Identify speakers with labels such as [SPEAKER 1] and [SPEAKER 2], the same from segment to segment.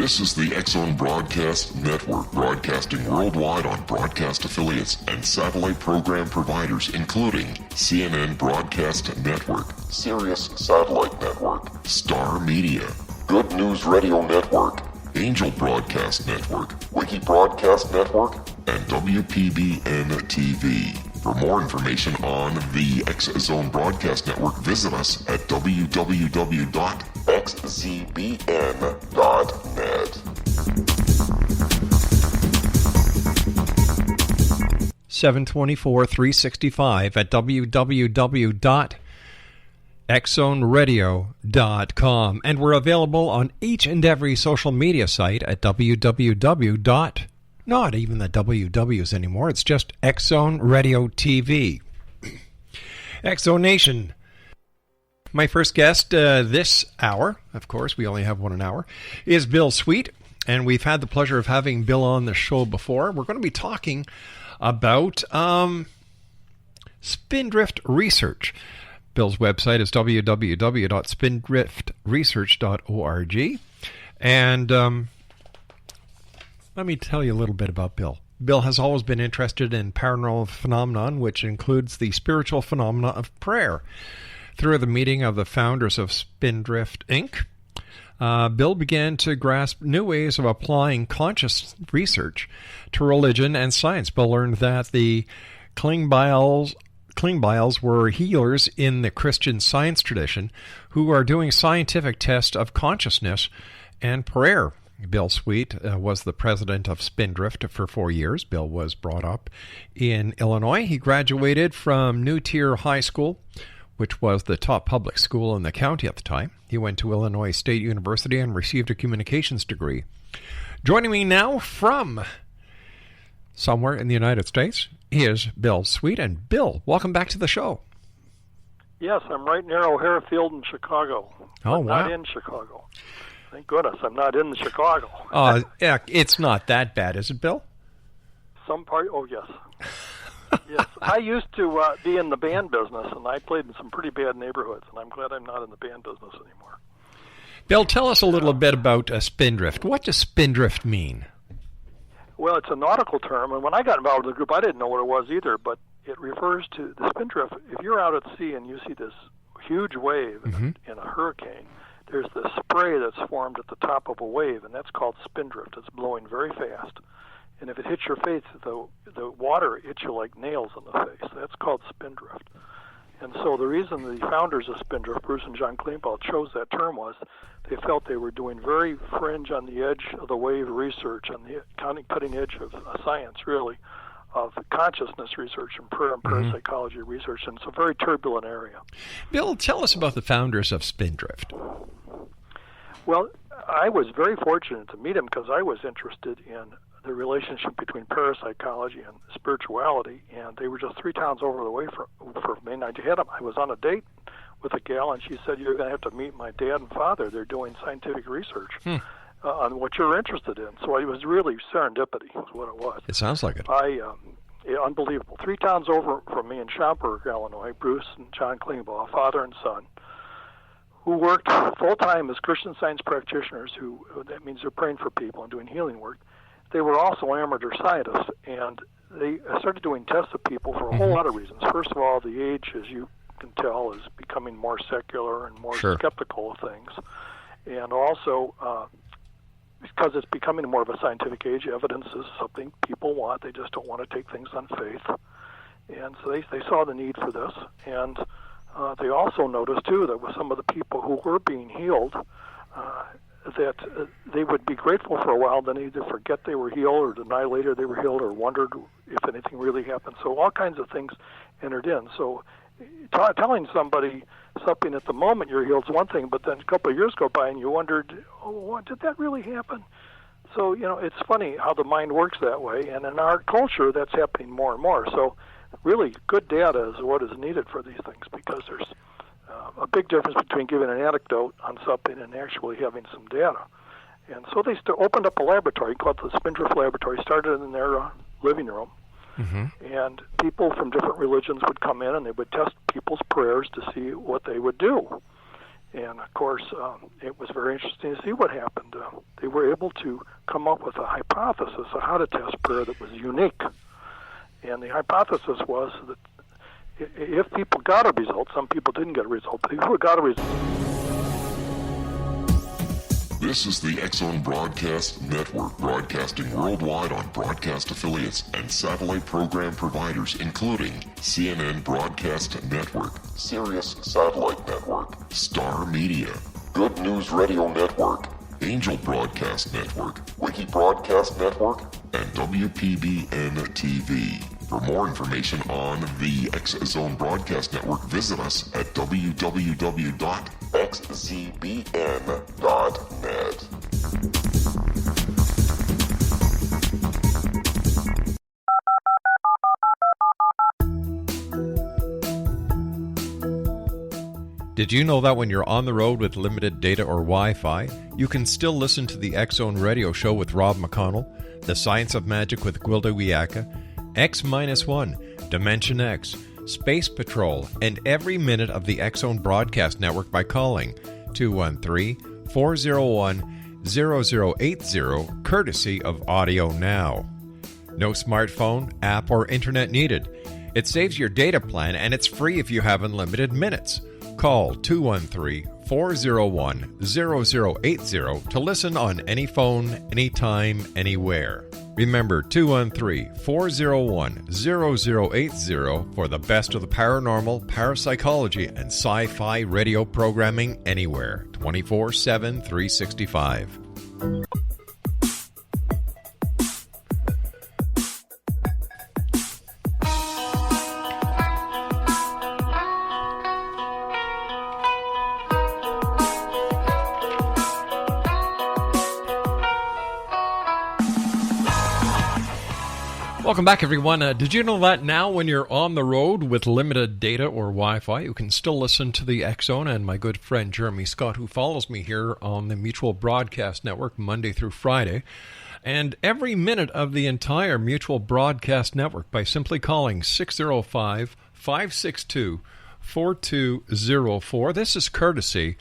[SPEAKER 1] This is the X-Zone Broadcast Network, broadcasting worldwide on broadcast affiliates and satellite program providers, including CNN Broadcast Network, Sirius Satellite Network, Star Media, Good News Radio Network, Angel Broadcast Network, Wiki Broadcast Network, and WPBN TV. For more information on the X-Zone Broadcast Network, visit us at www.xzbn.net.
[SPEAKER 2] 724-365 at www.xzoneradio.com. And we're available on each and every social media site at www. Not even the WWs anymore. It's just X-Zone Radio TV. X-Zone Nation. My first guest this hour, of course, we only have an hour, is Bill Sweet. And we've had the pleasure of having Bill on the show before. We're going to be talking about Spindrift Research. Bill's website is www.spindriftresearch.org. And let me tell you a little bit about Bill. Bill has always been interested in paranormal phenomenon, which includes the spiritual phenomena of prayer. Through the meeting of the founders of Spindrift Inc., Bill began to grasp new ways of applying conscious research to religion and science. Bill learned that the Klingbeils were healers in the Christian Science tradition who are doing scientific tests of consciousness and prayer. Bill Sweet was the president of Spindrift for 4 years. Bill was brought up in Illinois. He graduated from New Trier High School, which was the top public school in the county at the time. He went to Illinois State University and received a communications degree. Joining me now from somewhere in the United States is Bill Sweet. And Bill, welcome back to the show.
[SPEAKER 3] Yes, I'm right near O'Hare Field in Chicago.
[SPEAKER 2] Oh, wow.
[SPEAKER 3] Not in Chicago. Thank goodness I'm not in Chicago.
[SPEAKER 2] Yeah, it's not that bad, is it, Bill?
[SPEAKER 3] Some part, oh, yes. Yes, I used to be in the band business, and I played in some pretty bad neighborhoods, and I'm glad I'm not in the band business anymore.
[SPEAKER 2] Bill, tell us a little bit about Spindrift. What does Spindrift mean?
[SPEAKER 3] Well, it's a nautical term, and when I got involved with the group, I didn't know what it was either, but it refers to the spindrift. If you're out at sea and you see this huge wave in a hurricane, there's this spray that's formed at the top of a wave, and that's called spindrift. It's blowing very fast. And if it hits your face, the water hits you like nails in the face. That's called spindrift. And so the reason the founders of Spindrift, Bruce and John Klingbeil, chose that term was they felt they were doing very fringe on the edge of the wave research, on the cutting edge of science, really, of consciousness research and prayer parapsychology research. And it's a very turbulent area.
[SPEAKER 2] Bill, tell us about the founders of Spindrift.
[SPEAKER 3] Well, I was very fortunate to meet them because I was interested in the relationship between parapsychology and spirituality, and they were just 3 towns over the way from me. And I was on a date with a gal, and she said, "You're going to have to meet my dad and father. They're doing scientific research on what you're interested in." So it was really serendipity, is what it was.
[SPEAKER 2] It sounds like it.
[SPEAKER 3] Unbelievable. 3 towns over from me in Schaumburg, Illinois, Bruce and John Klingbeil, father and son, who worked full-time as Christian Science practitioners. That means they're praying for people and doing healing work. They were also amateur scientists, and they started doing tests of people for a whole lot of reasons. First of all, the age, as you can tell, is becoming more secular and more skeptical of things. And also, because it's becoming more of a scientific age, evidence is something people want. They just don't want to take things on faith. And so they saw the need for this. And they also noticed, too, that with some of the people who were being healed, that they would be grateful for a while, then either forget they were healed or deny later they were healed or wondered if anything really happened. So all kinds of things entered in. So telling somebody something at the moment you're healed is one thing, but then a couple of years go by and you wondered, did that really happen? So, it's funny how the mind works that way, and in our culture that's happening more and more. So really good data is what is needed for these things, because there's a big difference between giving an anecdote on something and actually having some data. And so they opened up a laboratory called the Spindrift Laboratory, started in their living room. And people from different religions would come in and they would test people's prayers to see what they would do. And, of course, it was very interesting to see what happened. They were able to come up with a hypothesis of how to test prayer that was unique. And the hypothesis was that if people got a result, some people didn't get a result, but people who got a result.
[SPEAKER 1] This is the X-Zone Broadcast Network, broadcasting worldwide on broadcast affiliates and satellite program providers, including CNN Broadcast Network, Sirius Satellite Network, Star Media, Good News Radio Network, Angel Broadcast Network, Wiki Broadcast Network, and WPBN TV. For more information on the X-Zone Broadcast Network, visit us at www.xzbn.net.
[SPEAKER 2] Did you know that when you're on the road with limited data or Wi-Fi, you can still listen to the X-Zone Radio Show with Rob McConnell, The Science of Magic with Gwilda Wiyaka, X-1, Dimension X, Space Patrol, and every minute of the X-Zone Broadcast Network by calling 213-401-0080, courtesy of Audio Now. No smartphone, app, or internet needed. It saves your data plan, and it's free if you have unlimited minutes. Call 213-401-0080 to listen on any phone, anytime, anywhere. Remember 213-401-0080 for the best of the paranormal, parapsychology, and sci-fi radio programming anywhere, 24/7, 365. Welcome back, everyone. Did you know that now when you're on the road with limited data or Wi-Fi, you can still listen to the X-Zone and my good friend Jeremy Scott, who follows me here on the Mutual Broadcast Network Monday through Friday, and every minute of the entire Mutual Broadcast Network by simply calling 605-562-4204. This is courtesy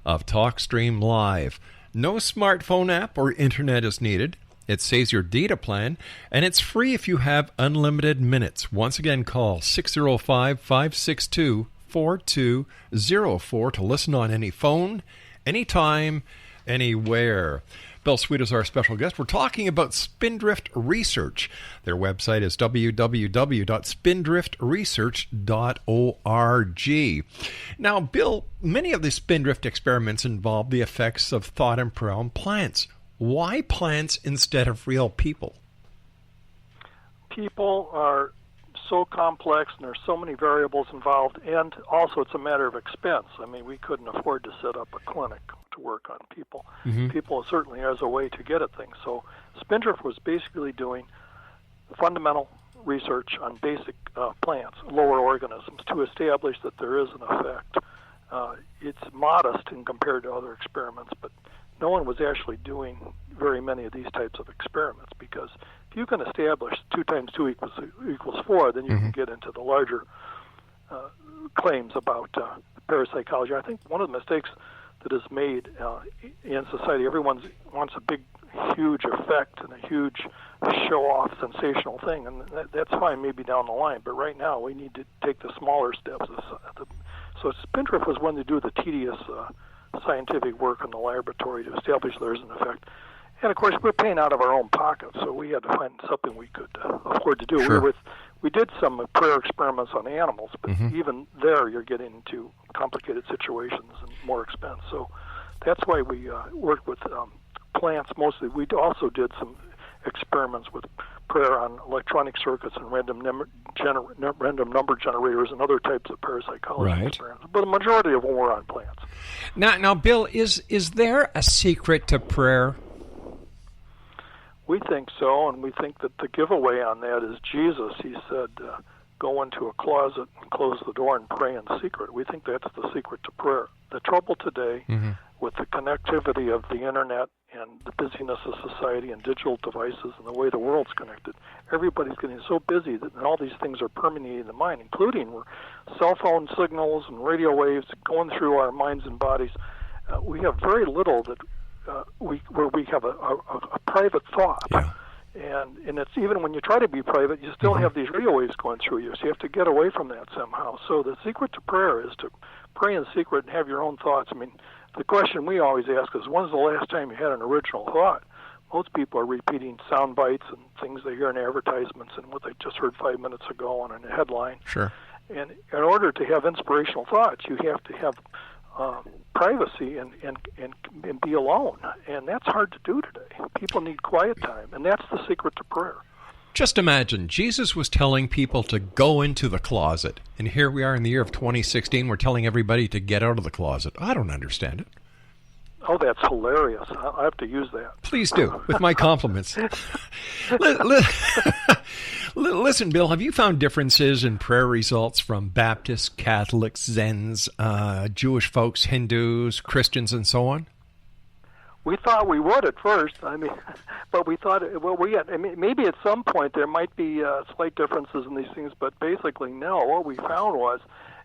[SPEAKER 2] of TalkStream Live. No smartphone app or internet is needed. It saves your data plan, and it's free if you have unlimited minutes. Once again, call 605-562-4204 to listen on any phone, anytime, anywhere. Bill Sweet is our special guest. We're talking about Spindrift Research. Their website is www.spindriftresearch.org. Now, Bill, many of the Spindrift experiments involve the effects of thought and prayer on plants. Why plants instead of real people?
[SPEAKER 3] People are so complex and there's so many variables involved, and also it's a matter of expense. I mean, we couldn't afford to set up a clinic to work on people. People certainly has a way to get at things. So Spindrift was basically doing fundamental research on basic plants, lower organisms, to establish that there is an effect. It's modest in compared to other experiments, but no one was actually doing very many of these types of experiments, because if you can establish 2 times 2 equals 4, then you can get into the larger claims about parapsychology. I think one of the mistakes that is made in society, everyone wants a big, huge effect and a huge show-off, sensational thing, and that's fine maybe down the line, but right now we need to take the smaller steps. So Spindrift was one to do the tedious scientific work in the laboratory to establish there's an effect. And, of course, we're paying out of our own pockets, so we had to find something we could afford to do.
[SPEAKER 2] Sure.
[SPEAKER 3] We did some prayer experiments on animals, but even there you're getting into complicated situations and more expense. So that's why we worked with plants mostly. We also did some experiments with prayer on electronic circuits and random number generators and other types of parapsychology experiments. But the majority of them were on plants.
[SPEAKER 2] Now, Bill, is there a secret to prayer?
[SPEAKER 3] We think so, and we think that the giveaway on that is Jesus. He said, go into a closet and close the door and pray in secret. We think that's the secret to prayer. The trouble today with the connectivity of the internet and the busyness of society and digital devices and the way the world's connected, everybody's getting so busy that all these things are permeating the mind, including cell phone signals and radio waves going through our minds and bodies. We have very little that where we have a private thought.
[SPEAKER 2] Yeah.
[SPEAKER 3] And it's even when you try to be private, you still have these radio waves going through you, so you have to get away from that somehow. So the secret to prayer is to pray in secret and have your own thoughts. I mean, the question we always ask is, when's the last time you had an original thought? Most people are repeating sound bites and things they hear in advertisements and what they just heard 5 minutes ago on a headline.
[SPEAKER 2] Sure.
[SPEAKER 3] And in order to have inspirational thoughts, you have to have privacy and be alone. And that's hard to do today. People need quiet time, and that's the secret to prayer.
[SPEAKER 2] Just imagine, Jesus was telling people to go into the closet, and here we are in the year of 2016, we're telling everybody to get out of the closet. I don't understand it.
[SPEAKER 3] Oh, that's hilarious. I have to use that.
[SPEAKER 2] Please do, with my compliments. Listen, Bill, have you found differences in prayer results from Baptists, Catholics, Zens, Jewish folks, Hindus, Christians, and so on?
[SPEAKER 3] We thought we would at first. I mean, but we thought, maybe at some point there might be slight differences in these things, but basically no. What we found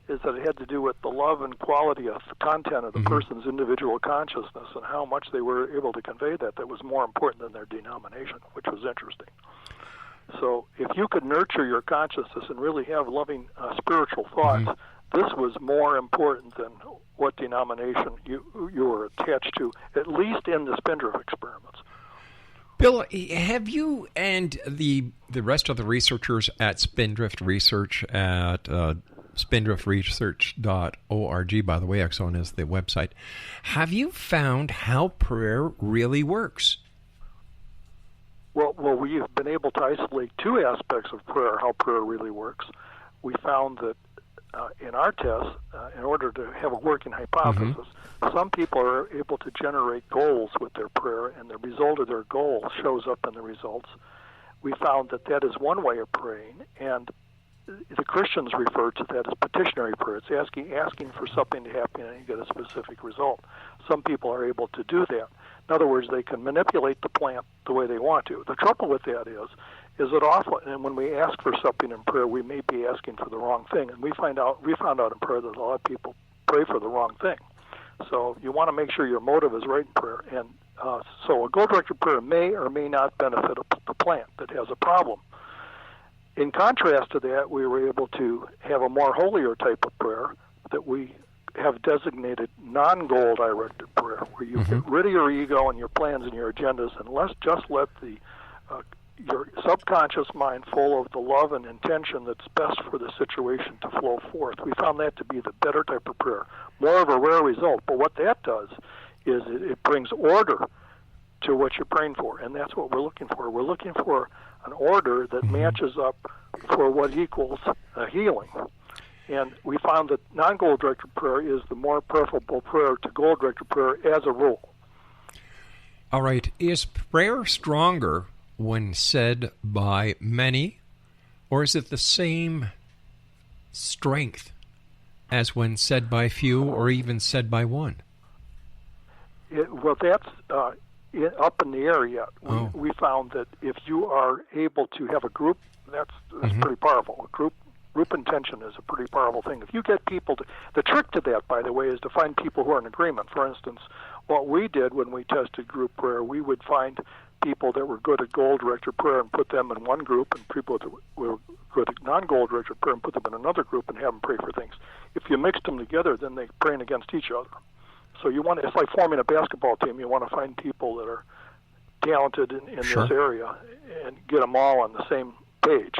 [SPEAKER 3] is that it had to do with the love and quality of the content of the person's individual consciousness and how much they were able to convey that was more important than their denomination, which was interesting. So if you could nurture your consciousness and really have loving spiritual thoughts, this was more important than what denomination you were attached to, at least in the Spindrift experiments.
[SPEAKER 2] Bill, have you and the rest of the researchers at Spindrift Research at spindriftresearch.org, by the way, Exxon is the website, have you found how prayer really works?
[SPEAKER 3] Well, we have been able to isolate two aspects of prayer, how prayer really works. We found that in our tests, in order to have a working hypothesis, some people are able to generate goals with their prayer, and the result of their goal shows up in the results. We found that is one way of praying, and the Christians refer to that as petitionary prayer. It's asking for something to happen and you get a specific result. Some people are able to do that. In other words, they can manipulate the plant the way they want to. The trouble with that is that often, and when we ask for something in prayer, we may be asking for the wrong thing. And we found out in prayer that a lot of people pray for the wrong thing. So you want to make sure your motive is right in prayer. And so a goal-directed prayer may or may not benefit the plant that has a problem. In contrast to that, we were able to have a more holier type of prayer that we have designated non-goal directed prayer, where you get rid of your ego and your plans and your agendas, and just let your subconscious mind full of the love and intention that's best for the situation to flow forth. We found that to be the better type of prayer, more of a rare result. But what that does is it brings order to what you're praying for, and that's what we're looking for. We're looking for an order that matches up for what equals healing. And we found that non-goal-directed prayer is the more preferable prayer to goal-directed prayer as a rule.
[SPEAKER 2] All right. Is prayer stronger when said by many, or is it the same strength as when said by few or even said by one?
[SPEAKER 3] Well, that's up in the air yet. We found that if you are able to have a group, that's pretty powerful. Group intention is a pretty powerful thing. If you get people the trick to that, by the way, is to find people who are in agreement. For instance, what we did when we tested group prayer, we would find people that were good at goal-directed prayer and put them in one group, and people that were good at non-goal-directed prayer and put them in another group and have them pray for things. If you mixed them together, then they're praying against each other. So it's like forming a basketball team. You want to find people that are talented in this area and get them all on the same page.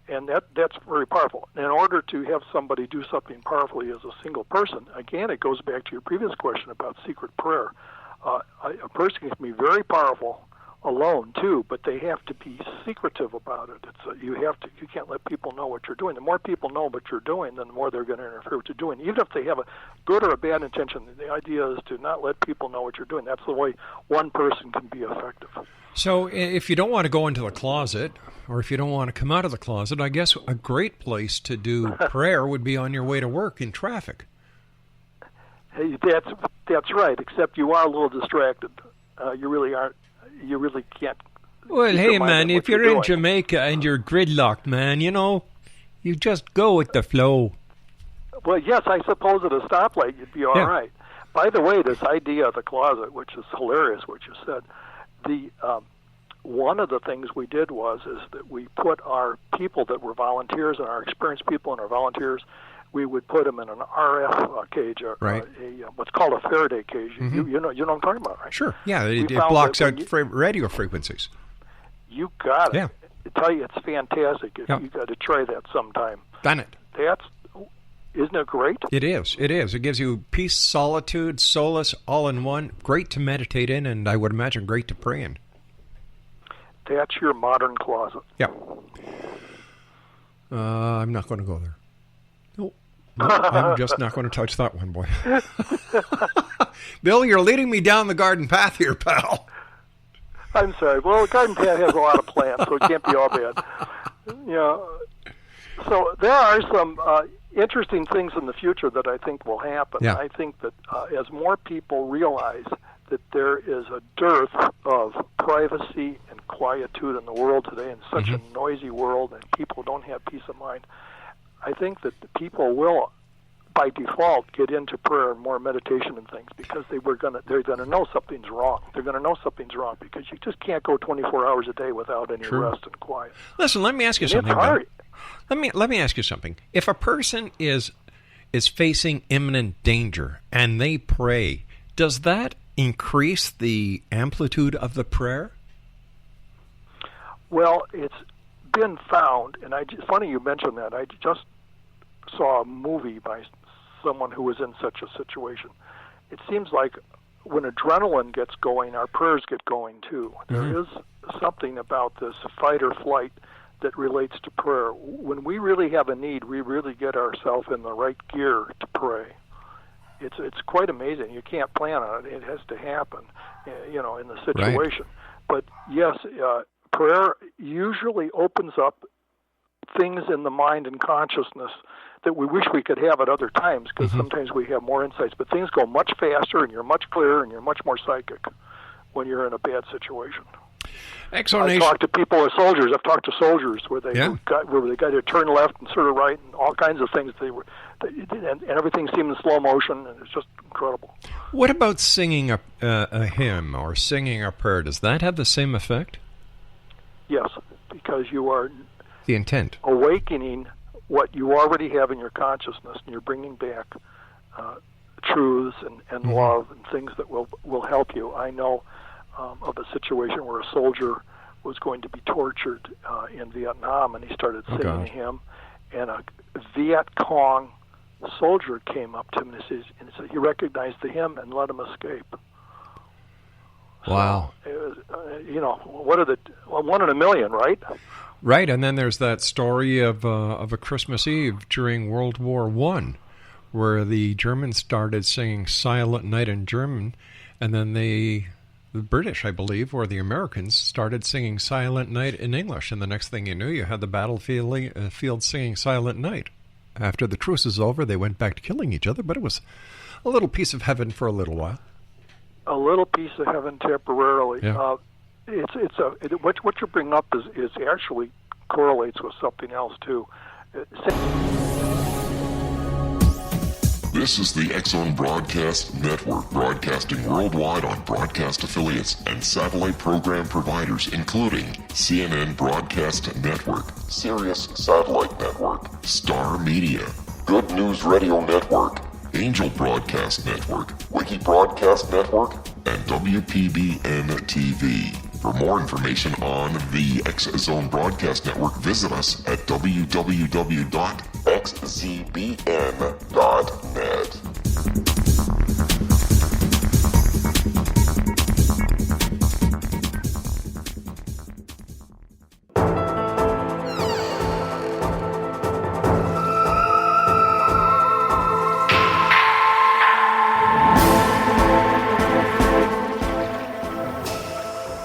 [SPEAKER 3] And that's very powerful. In order to have somebody do something powerfully as a single person, again, it goes back to your previous question about secret prayer. A person can be very powerful alone too, but they have to be secretive about it. You can't let people know what you're doing. The more people know what you're doing, then the more they're going to interfere with what you're doing. Even if they have a good or a bad intention, the idea is to not let people know what you're doing. That's the way one person can be effective.
[SPEAKER 2] So if you don't want to go into the closet, or if you don't want to come out of the closet, I guess a great place to do prayer would be on your way to work in traffic.
[SPEAKER 3] Hey, that's right, except you are a little distracted. you really aren't. You really can't.
[SPEAKER 2] Well,
[SPEAKER 3] keep
[SPEAKER 2] hey,
[SPEAKER 3] your mind
[SPEAKER 2] man,
[SPEAKER 3] on
[SPEAKER 2] if
[SPEAKER 3] what you're
[SPEAKER 2] you're in
[SPEAKER 3] doing.
[SPEAKER 2] Jamaica and you're gridlocked, man, you just go with the flow.
[SPEAKER 3] Well, yes, I suppose at a stoplight you'd be all
[SPEAKER 2] Yeah.
[SPEAKER 3] right. By the way, this idea of the closet, which is hilarious, what you said, one of the things we did is that we put our people that were volunteers and our experienced people and our volunteers, we would put them in an RF cage,
[SPEAKER 2] Right.
[SPEAKER 3] What's called a Faraday cage.
[SPEAKER 2] Mhm.
[SPEAKER 3] You know what I'm talking about, right?
[SPEAKER 2] Sure. Yeah, it
[SPEAKER 3] found
[SPEAKER 2] blocks
[SPEAKER 3] that
[SPEAKER 2] out
[SPEAKER 3] when
[SPEAKER 2] radio frequencies.
[SPEAKER 3] You got it.
[SPEAKER 2] Yeah.
[SPEAKER 3] I tell you, it's fantastic.
[SPEAKER 2] Yeah.
[SPEAKER 3] You got to try that sometime.
[SPEAKER 2] Done it.
[SPEAKER 3] Isn't it great?
[SPEAKER 2] It is. It is. It gives you peace, solitude, solace, all in one. Great to meditate in, and I would imagine great to pray in.
[SPEAKER 3] That's your modern closet.
[SPEAKER 2] Yeah. I'm not going to go there. Nope. I'm just not going to touch that one, boy. Bill, you're leading me down the garden path here, pal.
[SPEAKER 3] I'm sorry. Well, Garden Path has a lot of plants, so it can't be all bad. Yeah. So there are some interesting things in the future that I think will happen.
[SPEAKER 2] Yeah.
[SPEAKER 3] I think that as more people realize that there is a dearth of privacy and quietude in the world today, in such a noisy world, and people don't have peace of mind, I think that the people will, by default, get into prayer and more meditation and things because they're gonna know something's wrong. They're gonna know something's wrong because you just can't go 24 hours a day without any
[SPEAKER 2] True.
[SPEAKER 3] rest and quiet.
[SPEAKER 2] Listen, let me ask you
[SPEAKER 3] And
[SPEAKER 2] something.
[SPEAKER 3] it's hard.
[SPEAKER 2] Bill. Let me ask you something. If a person is facing imminent danger and they pray, does that increase the amplitude of the prayer?
[SPEAKER 3] Well, it's been found, and funny you mentioned that. I just saw a movie by someone who was in such a situation. It seems like when adrenaline gets going, our prayers get going too. There is something about this fight or flight that relates to prayer. When we really have a need, we really get ourselves in the right gear to pray. It's quite amazing. You can't plan on it. It has to happen, in the situation. But yes, prayer usually opens up things in the mind and consciousness that we wish we could have at other times because sometimes we have more insights. But things go much faster and you're much clearer and you're much more psychic when you're in a bad situation. I've talked to people as soldiers. I've talked to soldiers where they got to turn left and sort of right and all kinds of things. And everything seemed in slow motion, and it's just incredible.
[SPEAKER 2] What about singing a hymn or singing a prayer? Does that have the same effect?
[SPEAKER 3] Yes, because you are
[SPEAKER 2] the intent
[SPEAKER 3] awakening what you already have in your consciousness, and you're bringing back truths and love and things that will help you. I know of a situation where a soldier was going to be tortured in Vietnam, and he started singing a hymn, and a Viet Cong soldier came up to him and said he recognized the hymn and let him escape.
[SPEAKER 2] Wow.
[SPEAKER 3] So it was, one in a million, right?
[SPEAKER 2] Right, and then there's that story of a Christmas Eve during World War I, where the Germans started singing Silent Night in German, and then the British, I believe, or the Americans, started singing Silent Night in English, and the next thing you knew, you had the battlefield singing Silent Night. After the truce is over, they went back to killing each other, but it was a little piece of heaven for a little while.
[SPEAKER 3] A little piece of heaven temporarily.
[SPEAKER 2] Yeah.
[SPEAKER 3] What you bring up is actually correlates with something else too.
[SPEAKER 1] This is the X-Zone Broadcast Network, broadcasting worldwide on broadcast affiliates and satellite program providers, including CNN Broadcast Network, Sirius Satellite Network, Star Media, Good News Radio Network, Angel Broadcast Network, Wiki Broadcast Network, and WPBN TV. For more information on the X-Zone Broadcast Network, visit us at www.xzbn.net.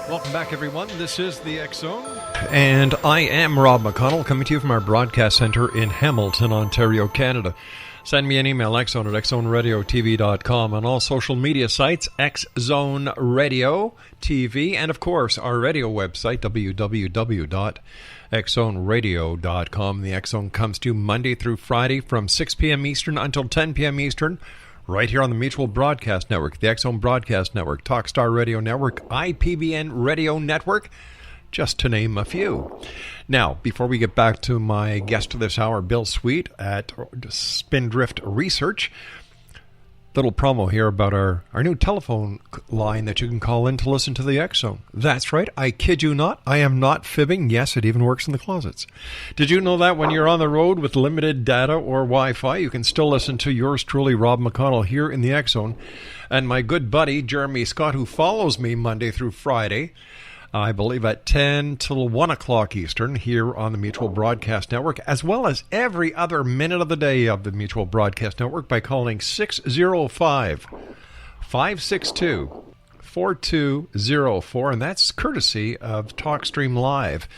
[SPEAKER 2] Welcome back, everyone. This is the X-Zone, and I am Rob McConnell, coming to you from our broadcast center in Hamilton, Ontario, Canada. Send me an email, xzone@xzoneradiotv.com. On all social media sites, XZone Radio TV. And, of course, our radio website, www.xzoneradio.com. The X Zone comes to you Monday through Friday from 6 p.m. Eastern until 10 p.m. Eastern, right here on the Mutual Broadcast Network, the X Zone Broadcast Network, Talkstar Radio Network, IPBN Radio Network, just to name a few. Now, before we get back to my guest this hour, Bill Sweet at Spindrift Research, little promo here about our new telephone line that you can call in to listen to the X Zone. That's right. I kid you not. I am not fibbing. Yes, it even works in the closets. Did you know that when you're on the road with limited data or Wi-Fi, you can still listen to yours truly, Rob McConnell, here in the X Zone, and my good buddy, Jeremy Scott, who follows me Monday through Friday, I believe at 10 till 1 o'clock Eastern here on the Mutual Broadcast Network, as well as every other minute of the day of the Mutual Broadcast Network by calling 605-562-4204, and that's courtesy of TalkStream Live.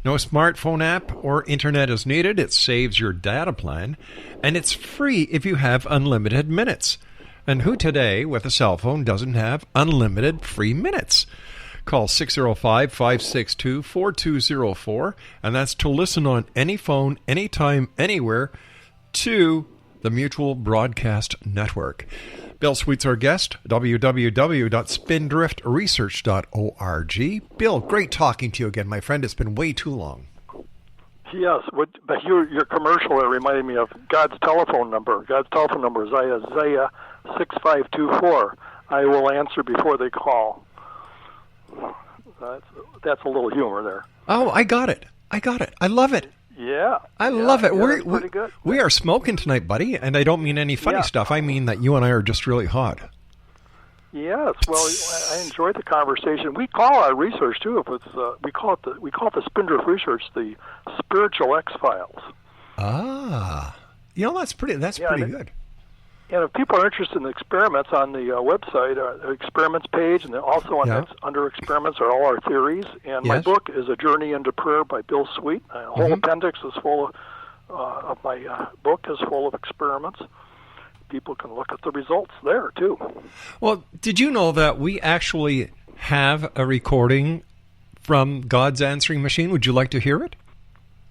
[SPEAKER 2] No smartphone app or internet is needed. It saves your data plan, and it's free if you have unlimited minutes. And who today with a cell phone doesn't have unlimited free minutes? Call 605-562-4204, and that's to listen on any phone, anytime, anywhere, to the Mutual Broadcast Network. Bill Sweet's our guest, www.spindriftresearch.org. Bill, great talking to you again, my friend. It's been way too long.
[SPEAKER 3] Yes, but your commercial reminded me of God's telephone number. God's telephone number is Isaiah 6524. I will answer before they call. That's a little humor there.
[SPEAKER 2] Oh, I got it. I love it.
[SPEAKER 3] Yeah.
[SPEAKER 2] I love it.
[SPEAKER 3] Yeah, pretty good.
[SPEAKER 2] We are smoking tonight, buddy, and I don't mean any funny stuff. I mean that you and I are just really hot.
[SPEAKER 3] Yes. Well, I enjoyed the conversation. We call our research too. If it's we call it the Spindrift Research, the Spiritual X-Files.
[SPEAKER 2] Ah, that's pretty good.
[SPEAKER 3] And if people are interested in experiments, on the website, the experiments page, and then also under experiments are all our theories. And my book is A Journey into Prayer by Bill Sweet. A whole appendix is full of my book is full of experiments. People can look at the results there, too.
[SPEAKER 2] Well, did you know that we actually have a recording from God's Answering Machine? Would you like to hear it?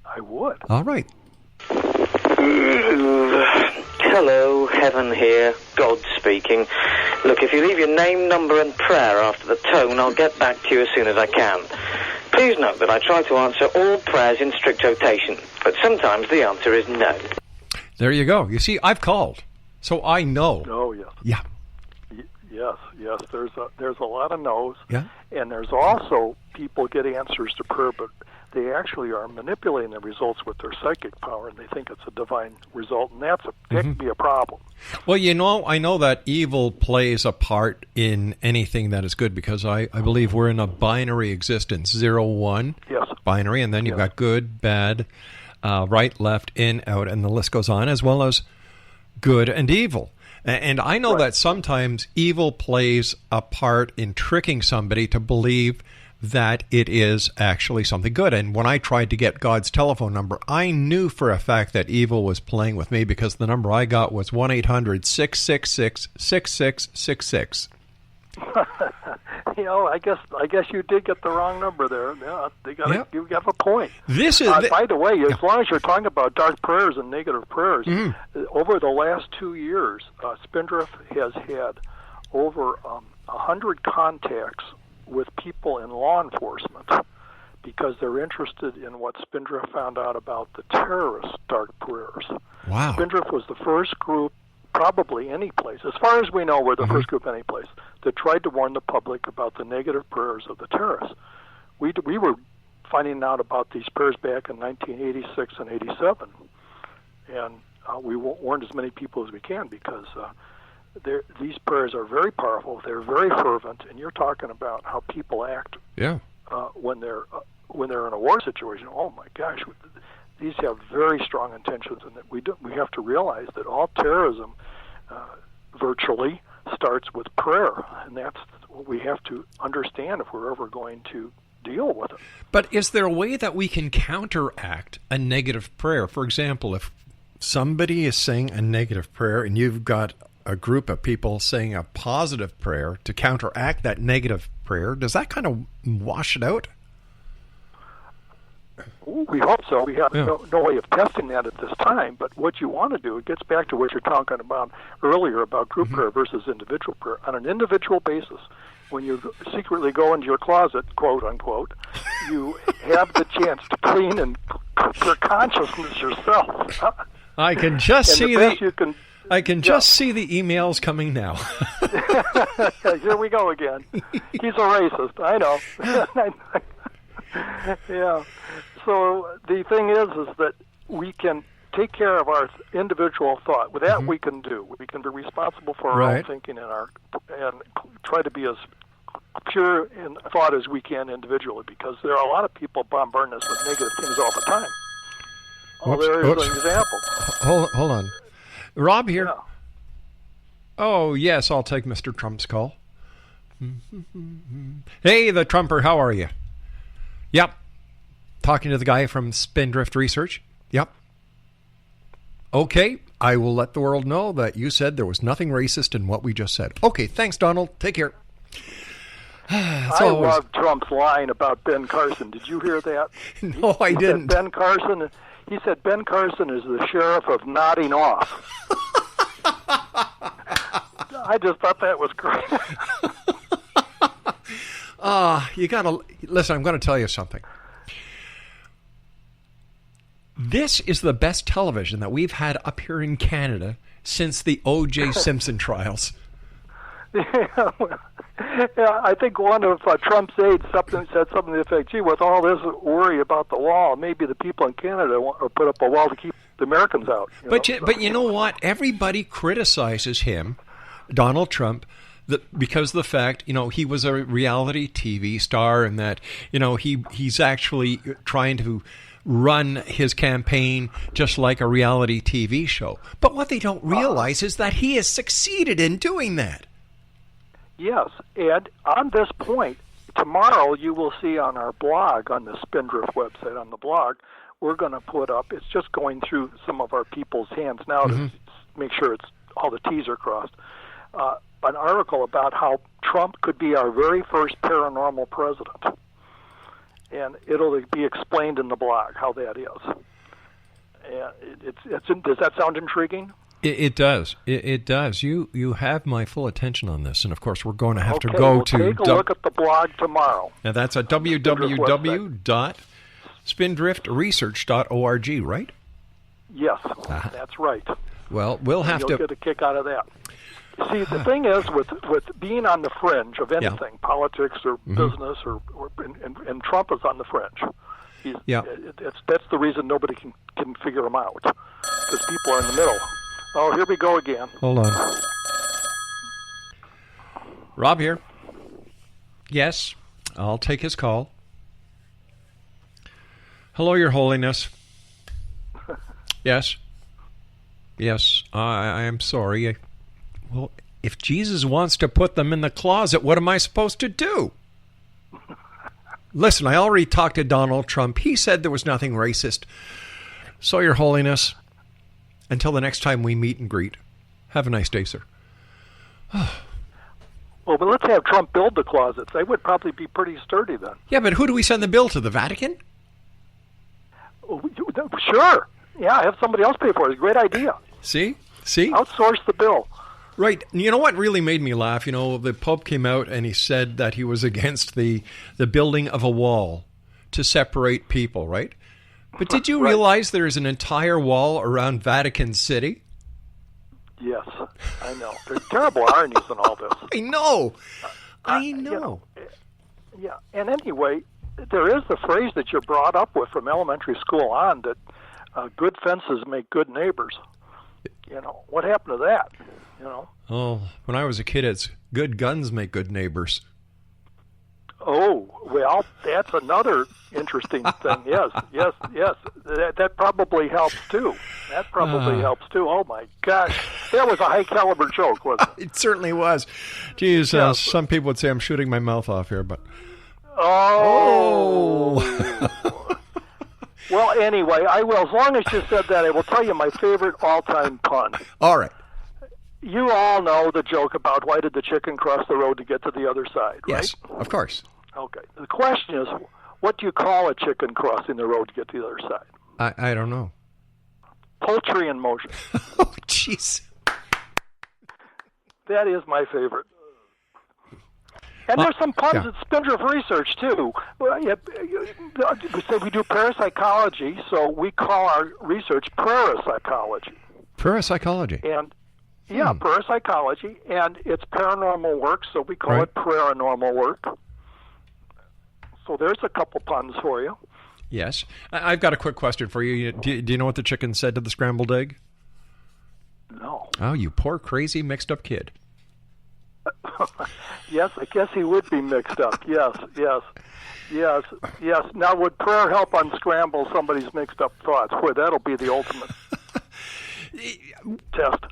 [SPEAKER 3] I would.
[SPEAKER 2] All right.
[SPEAKER 4] Hello, Heaven here, God speaking. Look, if you leave your name, number and prayer after the tone, I'll get back to you as soon as I can. Please note that I try to answer all prayers in strict rotation, but sometimes the answer is no.
[SPEAKER 2] There you go. You see, I've called, so I know.
[SPEAKER 3] Oh, yeah.
[SPEAKER 2] Yeah.
[SPEAKER 3] Yes. There's a lot of no's.
[SPEAKER 2] Yeah.
[SPEAKER 3] And there's also people get answers to prayer, but they actually are manipulating the results with their psychic power, and they think it's a divine result, and that can be a problem.
[SPEAKER 2] Well, I know that evil plays a part in anything that is good, because I believe we're in a binary existence, 0-1 binary, and then you've got good, bad, right, left, in, out, and the list goes on, as well as good and evil. And I know that sometimes evil plays a part in tricking somebody to believe that it is actually something good. And when I tried to get God's telephone number, I knew for a fact that evil was playing with me, because the number I got was 1-800-666-6666.
[SPEAKER 3] I guess you did get the wrong number there. Yeah, you have a point.
[SPEAKER 2] This is
[SPEAKER 3] by the way, as long as you're talking about dark prayers and negative prayers, over the last 2 years, Spindrift has had over 100 contacts with people in law enforcement, because they're interested in what Spindrift found out about the terrorist dark prayers.
[SPEAKER 2] Wow.
[SPEAKER 3] Spindrift was the first group, probably any place, as far as we know, we're the first group any place, that tried to warn the public about the negative prayers of the terrorists. We were finding out about these prayers back in 1986 and 87, and we warned as many people as we can, because these prayers are very powerful. They're very fervent, and you're talking about how people act when they're in a war situation. Oh my gosh, these have very strong intentions, and that we have to realize that all terrorism virtually starts with prayer, and that's what we have to understand if we're ever going to deal with it.
[SPEAKER 2] But is there a way that we can counteract a negative prayer? For example, if somebody is saying a negative prayer and you've got a group of people saying a positive prayer to counteract that negative prayer, does that kind of wash it out?
[SPEAKER 3] We hope so. We have no way of testing that at this time, but what you want to do, it gets back to what you're talking about earlier about group prayer versus individual prayer. On an individual basis, when you secretly go into your closet, quote unquote, you have the chance to clean and your consciousness yourself.
[SPEAKER 2] I can just
[SPEAKER 3] and
[SPEAKER 2] see I can just see the emails coming now.
[SPEAKER 3] Here we go again. He's a racist. I know. Yeah. So the thing is that we can take care of our individual thought. With that, we can do. We can be responsible for our own thinking and try to be as pure in thought as we can individually, because there are a lot of people bombarding us with negative things all the time. There is an example.
[SPEAKER 2] Hold on. Rob here.
[SPEAKER 3] Yeah.
[SPEAKER 2] Oh, yes, I'll take Mr. Trump's call. Hey, the Trumper, how are you? Yep. Talking to the guy from Spindrift Research. Yep. Okay, I will let the world know that you said there was nothing racist in what we just said. Okay, thanks, Donald. Take care.
[SPEAKER 3] I love Trump's line about Ben Carson. Did you hear that?
[SPEAKER 2] No, I didn't.
[SPEAKER 3] He said Ben Carson is the sheriff of nodding off. I just thought that was great.
[SPEAKER 2] You gotta listen. I'm going to tell you something. This is the best television that we've had up here in Canada since the O.J. Simpson trials.
[SPEAKER 3] Yeah, I think one of Trump's aides said something to the effect, gee, with all this worry about the wall, maybe the people in Canada want to put up a wall to keep the Americans out.
[SPEAKER 2] But you know what? Everybody criticizes him, Donald Trump, because of the fact, he was a reality TV star and that, he's actually trying to run his campaign just like a reality TV show. But what they don't realize is that he has succeeded in doing that.
[SPEAKER 3] Yes, and on this point, tomorrow you will see on our blog, on the Spindrift website, on the blog, we're going to put up, it's just going through some of our people's hands now to make sure all the T's are crossed, an article about how Trump could be our very first paranormal president. And it'll be explained in the blog how that is. And does that sound intriguing?
[SPEAKER 2] It does. It does. You have my full attention on this, and of course, we're going to have to
[SPEAKER 3] go to take a look at the blog tomorrow.
[SPEAKER 2] Now that's at www.spindriftresearch.org, right?
[SPEAKER 3] Yes, that's right.
[SPEAKER 2] Well, we'll have
[SPEAKER 3] You'll get a kick out of that. See, the thing is, with being on the fringe of anything, politics or business, and Trump is on the fringe. That's the reason nobody can figure him out, because people are in the middle. Oh, here we go again.
[SPEAKER 2] Hold on. Rob here. Yes, I'll take his call. Hello, Your Holiness. Yes. Yes, I am sorry. Well, if Jesus wants to put them in the closet, what am I supposed to do? Listen, I already talked to Donald Trump. He said there was nothing racist. So, Your Holiness, until the next time we meet and greet, have a nice day, sir.
[SPEAKER 3] Well, but let's have Trump build the closets. They would probably be pretty sturdy then.
[SPEAKER 2] Yeah, but who do we send the bill to? The Vatican?
[SPEAKER 3] Sure. Yeah, have somebody else pay for it. Great idea.
[SPEAKER 2] See?
[SPEAKER 3] Outsource the bill.
[SPEAKER 2] Right. You know what really made me laugh? The Pope came out and he said that he was against the building of a wall to separate people, right? But did you realize there's an entire wall around Vatican City?
[SPEAKER 3] Yes, I know. There's terrible ironies in all this.
[SPEAKER 2] I know.
[SPEAKER 3] Yeah, and anyway, there is the phrase that you're brought up with from elementary school on that good fences make good neighbors. What happened to that?
[SPEAKER 2] Oh, when I was a kid, it's good guns make good neighbors.
[SPEAKER 3] Oh, well, that's another interesting thing. Yes. That probably helps, too. Oh, my gosh. That was a high-caliber joke, wasn't it?
[SPEAKER 2] It certainly was. Geez, some people would say I'm shooting my mouth off here, but...
[SPEAKER 3] Oh! Well, anyway, I will. As long as you said that, I will tell you my favorite all-time pun.
[SPEAKER 2] All right.
[SPEAKER 3] You all know the joke about why did the chicken cross the road to get to the other side, right?
[SPEAKER 2] Yes, of course.
[SPEAKER 3] Okay. The question is, what do you call a chicken crossing the road to get to the other side?
[SPEAKER 2] I don't know.
[SPEAKER 3] Poultry in motion.
[SPEAKER 2] Oh, jeez.
[SPEAKER 3] That is my favorite. And there's some puns at Spindrift Research, too. We say we do parapsychology, so we call our research parapsychology.
[SPEAKER 2] Parapsychology.
[SPEAKER 3] And parapsychology, and it's paranormal work, so we call it paranormal work. So there's a couple puns for you.
[SPEAKER 2] Yes. I've got a quick question for you. Do you know what the chicken said to the scrambled egg?
[SPEAKER 3] No.
[SPEAKER 2] Oh, you poor, crazy, mixed-up kid.
[SPEAKER 3] Yes, I guess he would be mixed up. Yes. Now, would prayer help unscramble somebody's mixed-up thoughts? Boy, that'll be the ultimate test.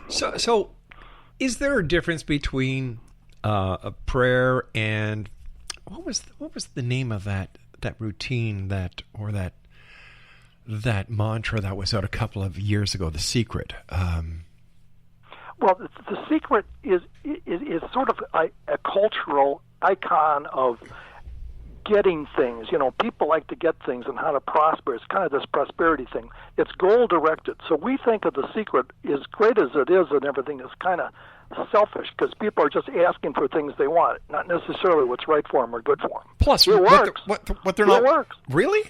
[SPEAKER 2] So, is there a difference between a prayer and what was the name of that routine that mantra that was out a couple of years ago? The Secret.
[SPEAKER 3] Well, the Secret is sort of a cultural icon of getting things. You know, people like to get things and how to prosper. It's kind of this prosperity thing. It's goal-directed. So we think of the Secret, as great as it is and everything, is kind of selfish because people are just asking for things they want, not necessarily what's right for them or good for them.
[SPEAKER 2] Plus,
[SPEAKER 3] it works.
[SPEAKER 2] What they're not...
[SPEAKER 3] It works.
[SPEAKER 2] Really?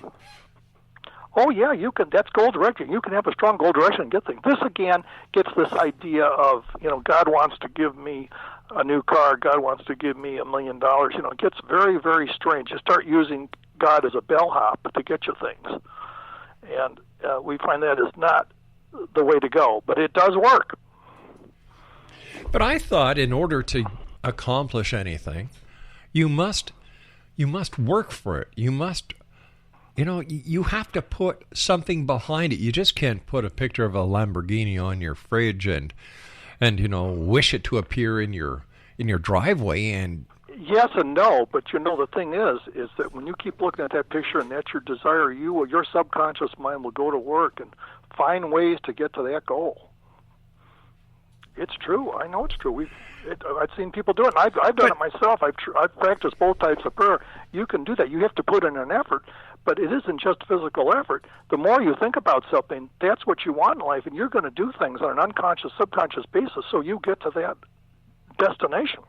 [SPEAKER 3] Oh, yeah, you can. That's goal direction. You can have a strong goal direction and get things. This, again, gets this idea of, God wants to give me a new car. God wants to give me $1 million. It gets very, very strange. You start using God as a bellhop to get you things. And we find that is not the way to go. But it does work.
[SPEAKER 2] But I thought in order to accomplish anything, you must work for it. You must... you have to put something behind it. You just can't put a picture of a Lamborghini on your fridge and wish it to appear in your driveway. And
[SPEAKER 3] yes and no, but the thing is that when you keep looking at that picture and that's your desire, your subconscious mind will go to work and find ways to get to that goal. It's true. I know it's true. I've seen people do it. And I've done it myself. I've practiced both types of prayer. You can do that. You have to put in an effort, but it isn't just physical effort. The more you think about something, that's what you want in life, and you're going to do things on an unconscious, subconscious basis so you get to that destination.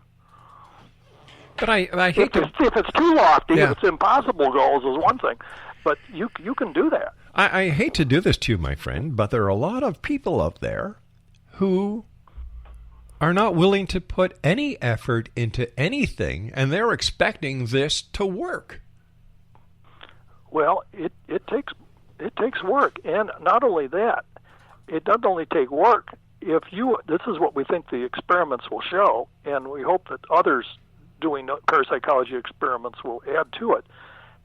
[SPEAKER 2] But I hate
[SPEAKER 3] if it's too lofty, if it's impossible goals is one thing, but you can do that.
[SPEAKER 2] I hate to do this to you, my friend, but there are a lot of people out there who are not willing to put any effort into anything, and they're expecting this to work.
[SPEAKER 3] Well, it takes work, and not only that, it doesn't only take work. This is what we think the experiments will show, and we hope that others doing parapsychology experiments will add to it,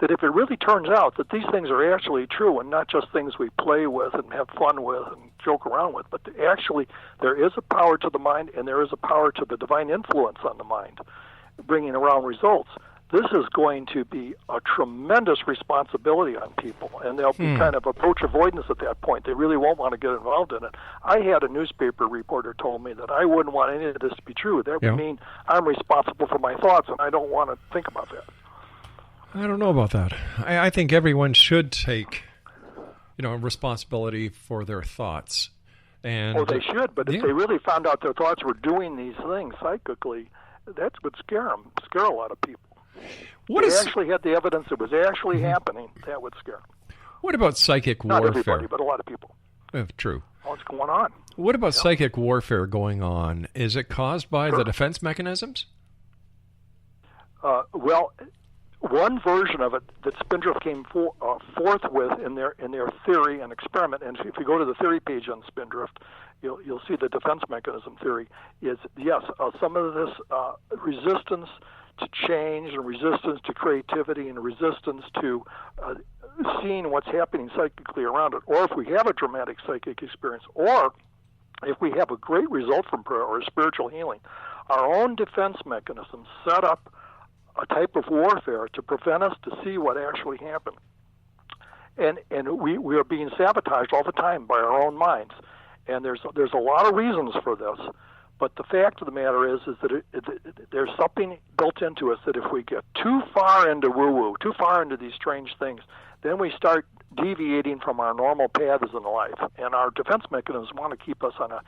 [SPEAKER 3] that if it really turns out that these things are actually true and not just things we play with and have fun with and joke around with, but actually there is a power to the mind and there is a power to the divine influence on the mind, bringing around results, this is going to be a tremendous responsibility on people, and they'll be kind of approach avoidance at that point. They really won't want to get involved in it. I had a newspaper reporter told me that I wouldn't want any of this to be true. That would mean I'm responsible for my thoughts, and I don't want to think about that.
[SPEAKER 2] I don't know about that. I think everyone should take, responsibility for their thoughts. And
[SPEAKER 3] they should, but if they really found out their thoughts were doing these things psychically, that would scare a lot of people. Actually had the evidence it was actually happening, that would scare them.
[SPEAKER 2] What about psychic warfare?
[SPEAKER 3] Not everybody, but a lot of people.
[SPEAKER 2] True.
[SPEAKER 3] What's going on?
[SPEAKER 2] What about psychic warfare going on? Is it caused by the defense mechanisms?
[SPEAKER 3] Well, one version of it that Spindrift came forth with in their theory and experiment, and if you go to the theory page on Spindrift, you'll see the defense mechanism theory is, yes, some of this resistance to change and resistance to creativity and resistance to seeing what's happening psychically around it, or if we have a dramatic psychic experience, or if we have a great result from prayer or a spiritual healing, our own defense mechanisms set up a type of warfare to prevent us to see what actually happened. and we are being sabotaged all the time by our own minds. And there's a lot of reasons for this, but the fact of the matter is that there's something built into us that if we get too far into woo-woo, too far into these strange things, then we start deviating from our normal paths in life. And our defense mechanisms want to keep us on a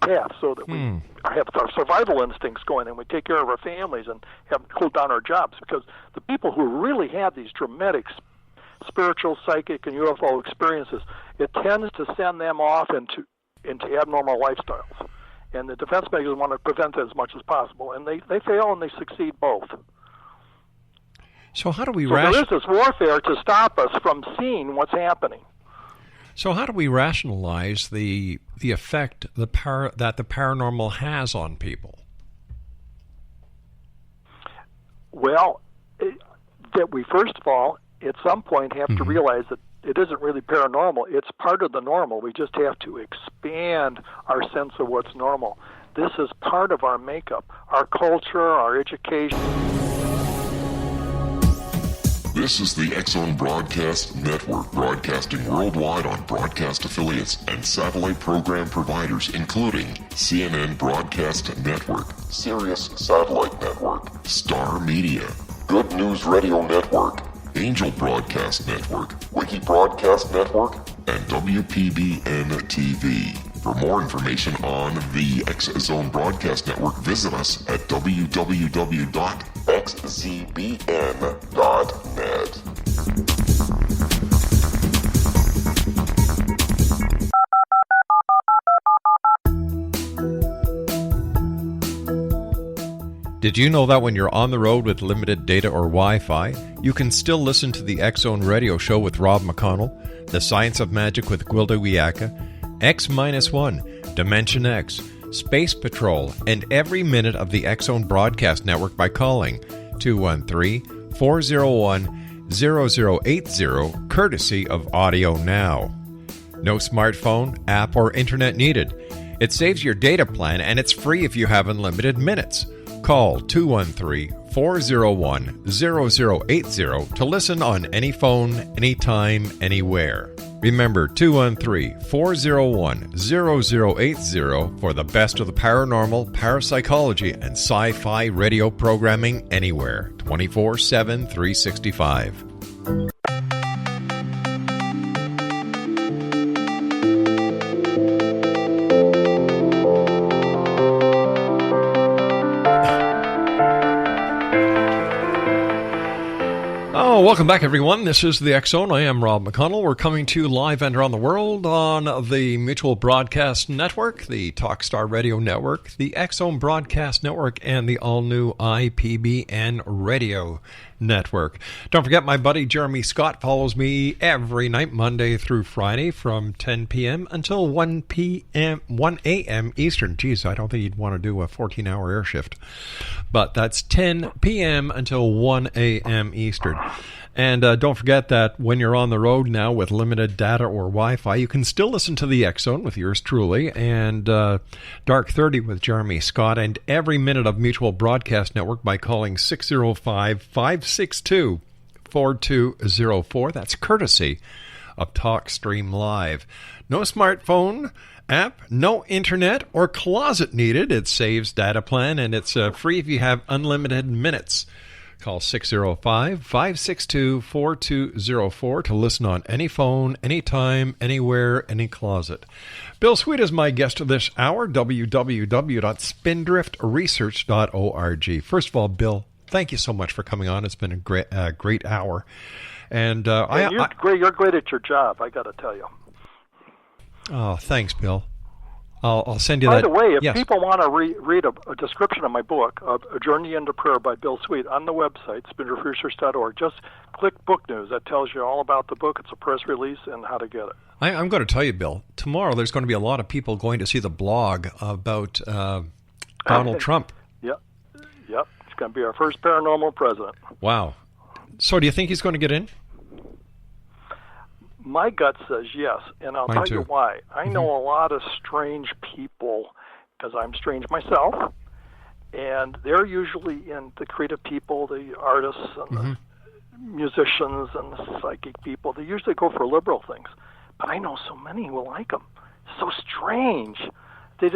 [SPEAKER 3] path so that we have our survival instincts going and we take care of our families and hold down our jobs. Because the people who really have these dramatic spiritual, psychic, and UFO experiences, it tends to send them off into abnormal lifestyles. And the defense mechanisms want to prevent it as much as possible. And they fail and they succeed both.
[SPEAKER 2] So how do we
[SPEAKER 3] there is this warfare to stop us from seeing what's happening.
[SPEAKER 2] So how do we rationalize the effect that the paranormal has on people?
[SPEAKER 3] Well, that we first of all, at some point, have to realize that it isn't really paranormal. It's part of the normal. We just have to expand our sense of what's normal. This is part of our makeup, our culture, our education.
[SPEAKER 1] This is the X-Zone Broadcast Network, broadcasting worldwide on broadcast affiliates and satellite program providers, including CNN Broadcast Network, Sirius Satellite Network, Star Media, Good News Radio Network, Angel Broadcast Network, Wiki Broadcast Network, and WPBN TV. For more information on the X-Zone Broadcast Network, visit us at www.xzbn.net.
[SPEAKER 2] Did you know that when you're on the road with limited data or Wi-Fi, you can still listen to the X-Zone Radio Show with Rob McConnell, The Science of Magic with Gwilda Wiyaka, X-1, Dimension X, Space Patrol, and every minute of the X-Zone Broadcast Network by calling 213-401-0080, courtesy of Audio Now. No smartphone, app, or internet needed. It saves your data plan, and it's free if you have unlimited minutes. Call 213-401-0080 to listen on any phone, anytime, anywhere. Remember, 213-401-0080 for the best of the paranormal, parapsychology, and sci-fi radio programming anywhere, 24/7, 365. Welcome back, everyone. This is the X-Zone. I am Rob McConnell. We're coming to you live and around the world on the Mutual Broadcast Network, the Talkstar Radio Network, the X-Zone Broadcast Network, and the all-new IPBN Radio Network. Don't forget, my buddy Jeremy Scott follows me every night, Monday through Friday, from 10 p.m. until 1 a.m. Eastern. Geez, I don't think he'd want to do a 14-hour air shift. But that's 10 p.m. until 1 a.m. Eastern. And don't forget that when you're on the road now with limited data or Wi-Fi, you can still listen to the X-Zone with yours truly and Dark 30 with Jeremy Scott and every minute of Mutual Broadcast Network by calling 605-562-4204. That's courtesy of TalkStream Live. No smartphone app, no internet or closet needed. It saves data plan and it's free if you have unlimited minutes. Call 605-562-4204 to listen on any phone, anytime, anywhere, any closet. Bill Sweet is my guest this hour, www.spindriftresearch.org. First of all, Bill, thank you so much for coming on. It's been a great hour. And
[SPEAKER 3] you're great at your job, I got to tell you.
[SPEAKER 2] Oh, thanks, Bill. I'll send you
[SPEAKER 3] By
[SPEAKER 2] that.
[SPEAKER 3] the way, if
[SPEAKER 2] yes.
[SPEAKER 3] people want to read a description of my book, A Journey into Prayer by Bill Sweet, on the website, spindriftresearch.org, just click Book News. That tells you all about the book. It's a press release and how to get it.
[SPEAKER 2] I'm going to tell you, Bill, tomorrow there's going to be a lot of people going to see the blog about Donald Trump.
[SPEAKER 3] Yep. It's going to be our first paranormal president.
[SPEAKER 2] Wow. So do you think he's going to get in?
[SPEAKER 3] My gut says yes, and I'll tell you why. I know a lot of strange people, because I'm strange myself, and they're usually in the creative people, the artists, and the musicians and psychic people, they usually go for liberal things. But I know so many who like them. So strange. They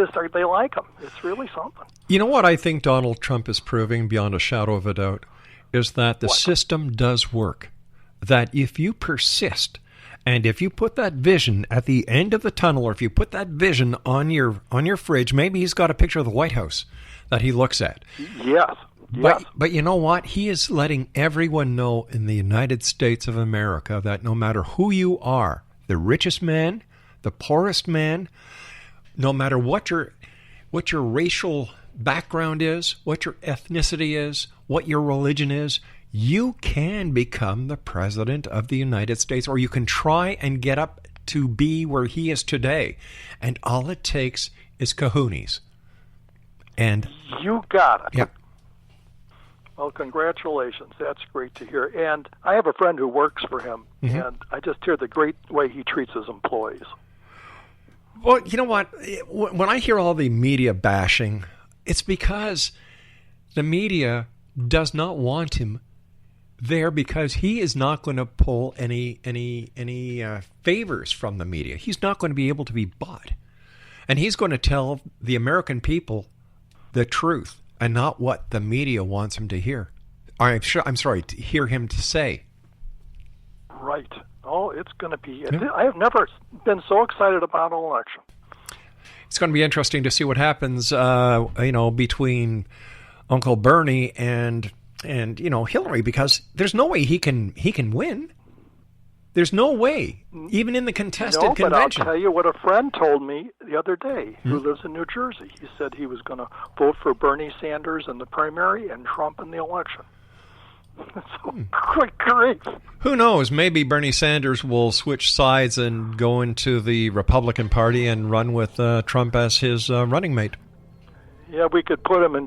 [SPEAKER 3] like them. It's really something.
[SPEAKER 2] You know what I think Donald Trump is proving beyond a shadow of a doubt is that the system does work. That if you persist, and if you put that vision at the end of the tunnel, or if you put that vision on your fridge, maybe he's got a picture of the White House that he looks at.
[SPEAKER 3] Yes.
[SPEAKER 2] But you know what? He is letting everyone know in the United States of America that no matter who you are, the richest man, the poorest man, no matter what your racial background is, what your ethnicity is, what your religion is, you can become the president of the United States, or you can try and get up to be where he is today. And all it takes is kahunas. And
[SPEAKER 3] you got it.
[SPEAKER 2] Yep.
[SPEAKER 3] Well, congratulations. That's great to hear. And I have a friend who works for him, and I just hear the great way he treats his employees.
[SPEAKER 2] Well, you know what? When I hear all the media bashing, it's because the media does not want him there, because he is not going to pull any favors from the media. He's not going to be able to be bought. And he's going to tell the American people the truth and not what the media wants him to hear. I'm sorry, to hear him to say.
[SPEAKER 3] Right. Oh, it's going to be... I have never been so excited about an election.
[SPEAKER 2] It's going to be interesting to see what happens, between Uncle Bernie and Hillary, because there's no way he can win. There's no way, even in the contested convention.
[SPEAKER 3] But I'll tell you what a friend told me the other day, who lives in New Jersey. He said he was going to vote for Bernie Sanders in the primary and Trump in the election. So, good grief.
[SPEAKER 2] Who knows? Maybe Bernie Sanders will switch sides and go into the Republican Party and run with Trump as his running mate.
[SPEAKER 3] Yeah, we could put him in